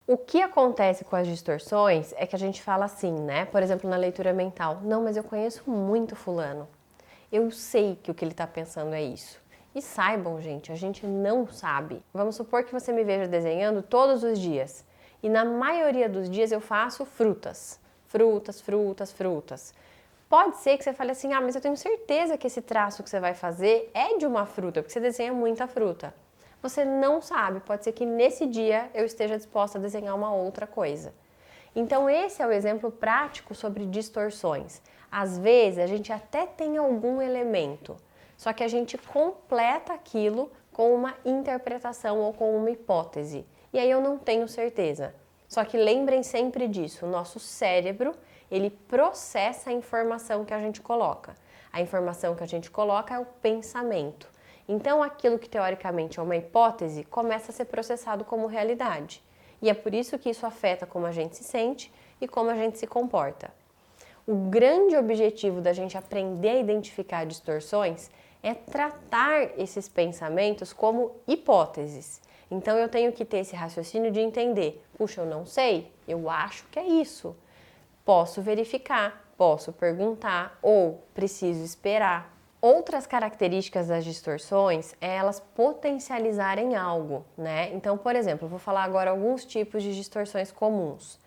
O que acontece com as distorções é que a gente fala assim, né? Por exemplo, na leitura mental, não, mas eu conheço muito fulano. Eu sei que o que ele está pensando é isso. E saibam, gente, a gente não sabe. Vamos supor que você me veja desenhando todos os dias. E na maioria dos dias eu faço frutas. Frutas, frutas, frutas. Pode ser que você fale assim, mas eu tenho certeza que esse traço que você vai fazer é de uma fruta, porque você desenha muita fruta. Você não sabe, pode ser que nesse dia eu esteja disposta a desenhar uma outra coisa. Então esse é o exemplo prático sobre distorções. Às vezes a gente até tem algum elemento, só que a gente completa aquilo com uma interpretação ou com uma hipótese. E aí eu não tenho certeza. Só que lembrem sempre disso, o nosso cérebro, ele processa a informação que a gente coloca. A informação que a gente coloca é o pensamento. Então aquilo que teoricamente é uma hipótese começa a ser processado como realidade. E é por isso que isso afeta como a gente se sente e como a gente se comporta. O grande objetivo da gente aprender a identificar distorções é tratar esses pensamentos como hipóteses. Então eu tenho que ter esse raciocínio de entender, puxa, eu não sei, eu acho que é isso. Posso verificar, posso perguntar ou preciso esperar. Outras características das distorções é elas potencializarem algo, né? Então, por exemplo, eu vou falar agora alguns tipos de distorções comuns.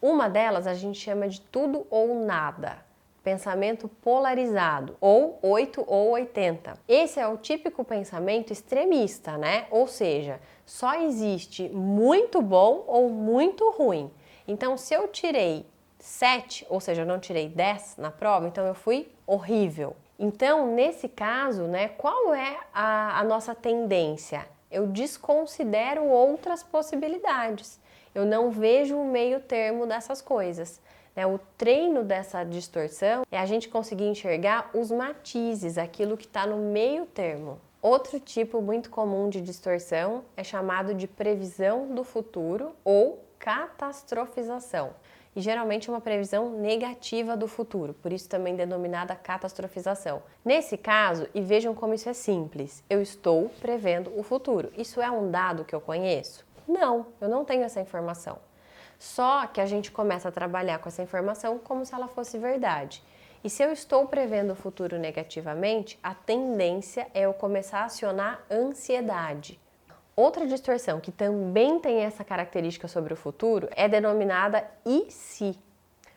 Uma delas a gente chama de tudo ou nada, pensamento polarizado, ou 8 ou 80. Esse é o típico pensamento extremista, né? Ou seja, só existe muito bom ou muito ruim. Então, se eu tirei 7, ou seja, eu não tirei 10 na prova, então eu fui horrível. Então, nesse caso, né, qual é a nossa tendência? Eu desconsidero outras possibilidades. Eu não vejo o meio termo dessas coisas. O treino dessa distorção é a gente conseguir enxergar os matizes, aquilo que está no meio termo. Outro tipo muito comum de distorção é chamado de previsão do futuro ou catastrofização. E geralmente é uma previsão negativa do futuro, por isso também denominada catastrofização. Nesse caso, e vejam como isso é simples, eu estou prevendo o futuro. Isso é um dado que eu conheço? Não, eu não tenho essa informação. Só que a gente começa a trabalhar com essa informação como se ela fosse verdade. E se eu estou prevendo o futuro negativamente, a tendência é eu começar a acionar ansiedade. Outra distorção que também tem essa característica sobre o futuro é denominada e se.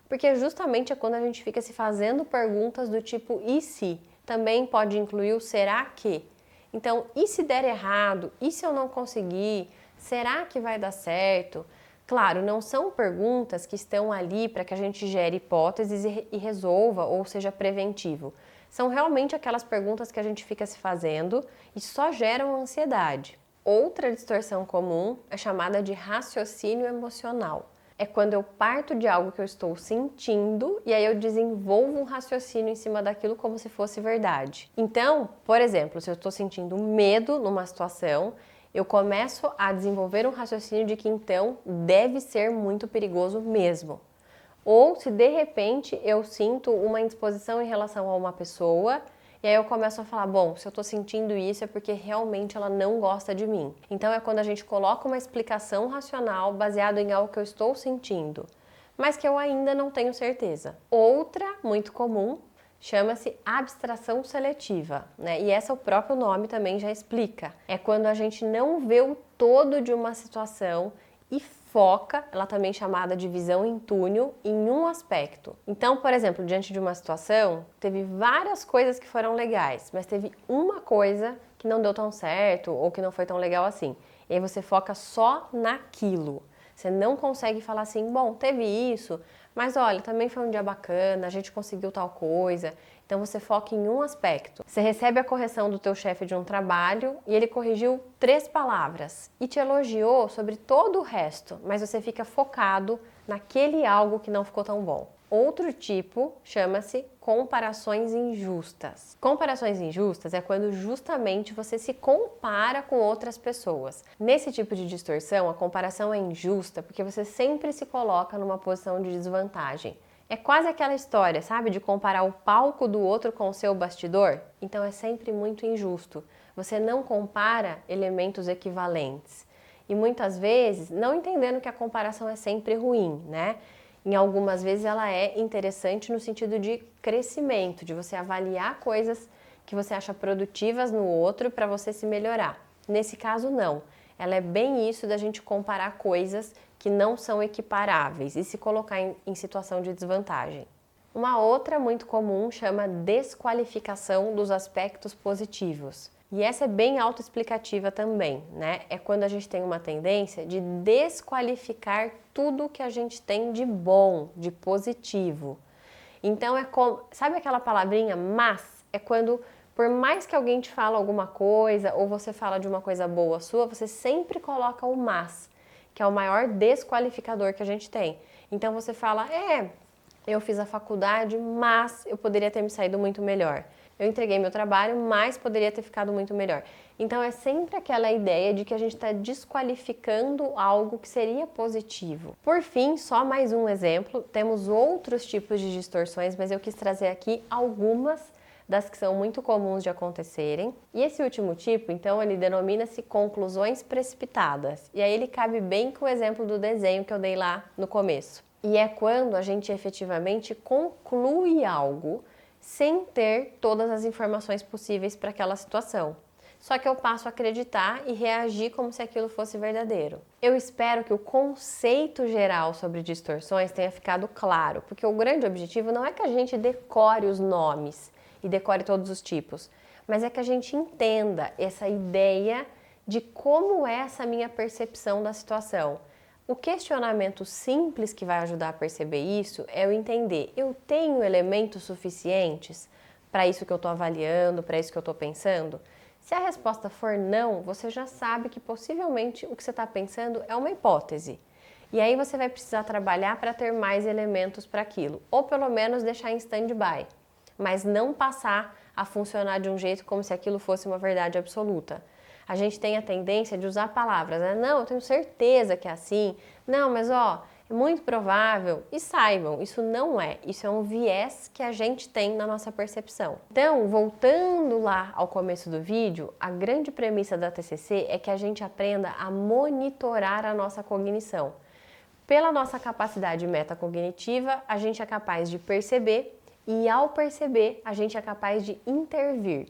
Porque justamente é quando a gente fica se fazendo perguntas do tipo e se. Também pode incluir o será que. Então, e se der errado? E se eu não conseguir? Será que vai dar certo? Claro, não são perguntas que estão ali para que a gente gere hipóteses e resolva ou seja preventivo. São realmente aquelas perguntas que a gente fica se fazendo e só geram ansiedade. Outra distorção comum é chamada de raciocínio emocional. É quando eu parto de algo que eu estou sentindo e aí eu desenvolvo um raciocínio em cima daquilo como se fosse verdade. Então, por exemplo, se eu estou sentindo medo numa situação, eu começo a desenvolver um raciocínio de que então deve ser muito perigoso mesmo. Ou se de repente eu sinto uma indisposição em relação a uma pessoa, e aí eu começo a falar, bom, se eu tô sentindo isso é porque realmente ela não gosta de mim. Então é quando a gente coloca uma explicação racional baseada em algo que eu estou sentindo, mas que eu ainda não tenho certeza. Outra muito comum chama-se abstração seletiva, né? E essa o próprio nome também já explica. É quando a gente não vê o todo de uma situação e foca, ela também é chamada de visão em túnel, em um aspecto. Então, por exemplo, diante de uma situação, teve várias coisas que foram legais, mas teve uma coisa que não deu tão certo ou que não foi tão legal assim. E aí você foca só naquilo. Você não consegue falar assim, bom, teve isso, mas olha, também foi um dia bacana, a gente conseguiu tal coisa. Então você foca em um aspecto. Você recebe a correção do teu chefe de um trabalho e ele corrigiu 3 palavras e te elogiou sobre todo o resto, mas você fica focado naquele algo que não ficou tão bom. Outro tipo chama-se comparações injustas. Comparações injustas é quando justamente você se compara com outras pessoas. Nesse tipo de distorção, a comparação é injusta porque você sempre se coloca numa posição de desvantagem. É quase aquela história, sabe, de comparar o palco do outro com o seu bastidor? Então é sempre muito injusto. Você não compara elementos equivalentes. E muitas vezes, não entendendo que a comparação é sempre ruim, né? Em algumas vezes ela é interessante no sentido de crescimento, de você avaliar coisas que você acha produtivas no outro para você se melhorar. Nesse caso, não. Ela é bem isso da gente comparar coisas que não são equiparáveis e se colocar em situação de desvantagem. Uma outra muito comum chama desqualificação dos aspectos positivos. E essa é bem autoexplicativa também, né? É quando a gente tem uma tendência de desqualificar tudo que a gente tem de bom, de positivo. Então é como, sabe aquela palavrinha mas? É quando, por mais que alguém te fale alguma coisa ou você fala de uma coisa boa sua, você sempre coloca o mas, que é o maior desqualificador que a gente tem. Então você fala, eu fiz a faculdade, mas eu poderia ter me saído muito melhor. Eu entreguei meu trabalho, mas poderia ter ficado muito melhor. Então é sempre aquela ideia de que a gente está desqualificando algo que seria positivo. Por fim, só mais um exemplo, temos outros tipos de distorções, mas eu quis trazer aqui algumas das que são muito comuns de acontecerem. E esse último tipo, então, ele denomina-se conclusões precipitadas. E aí ele cabe bem com o exemplo do desenho que eu dei lá no começo. E é quando a gente efetivamente conclui algo sem ter todas as informações possíveis para aquela situação. Só que eu passo a acreditar e reagir como se aquilo fosse verdadeiro. Eu espero que o conceito geral sobre distorções tenha ficado claro, porque o grande objetivo não é que a gente decore os nomes e decore todos os tipos, mas é que a gente entenda essa ideia de como é essa minha percepção da situação. O questionamento simples que vai ajudar a perceber isso é eu entender, eu tenho elementos suficientes para isso que eu estou avaliando, para isso que eu estou pensando? Se a resposta for não, você já sabe que possivelmente o que você está pensando é uma hipótese. E aí você vai precisar trabalhar para ter mais elementos para aquilo, ou pelo menos deixar em stand-by, mas não passar a funcionar de um jeito como se aquilo fosse uma verdade absoluta. A gente tem a tendência de usar palavras, né? Não, eu tenho certeza que é assim. Não, mas é muito provável. E saibam, isso não é. Isso é um viés que a gente tem na nossa percepção. Então, voltando lá ao começo do vídeo, a grande premissa da TCC é que a gente aprenda a monitorar a nossa cognição. Pela nossa capacidade metacognitiva, a gente é capaz de perceber e, ao perceber, a gente é capaz de intervir.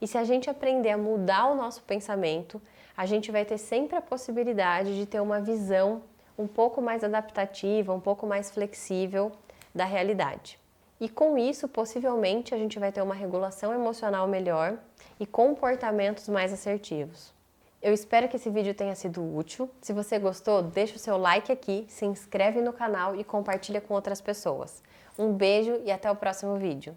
E se a gente aprender a mudar o nosso pensamento, a gente vai ter sempre a possibilidade de ter uma visão um pouco mais adaptativa, um pouco mais flexível da realidade. E com isso, possivelmente, a gente vai ter uma regulação emocional melhor e comportamentos mais assertivos. Eu espero que esse vídeo tenha sido útil. Se você gostou, deixa o seu like aqui, se inscreve no canal e compartilha com outras pessoas. Um beijo e até o próximo vídeo.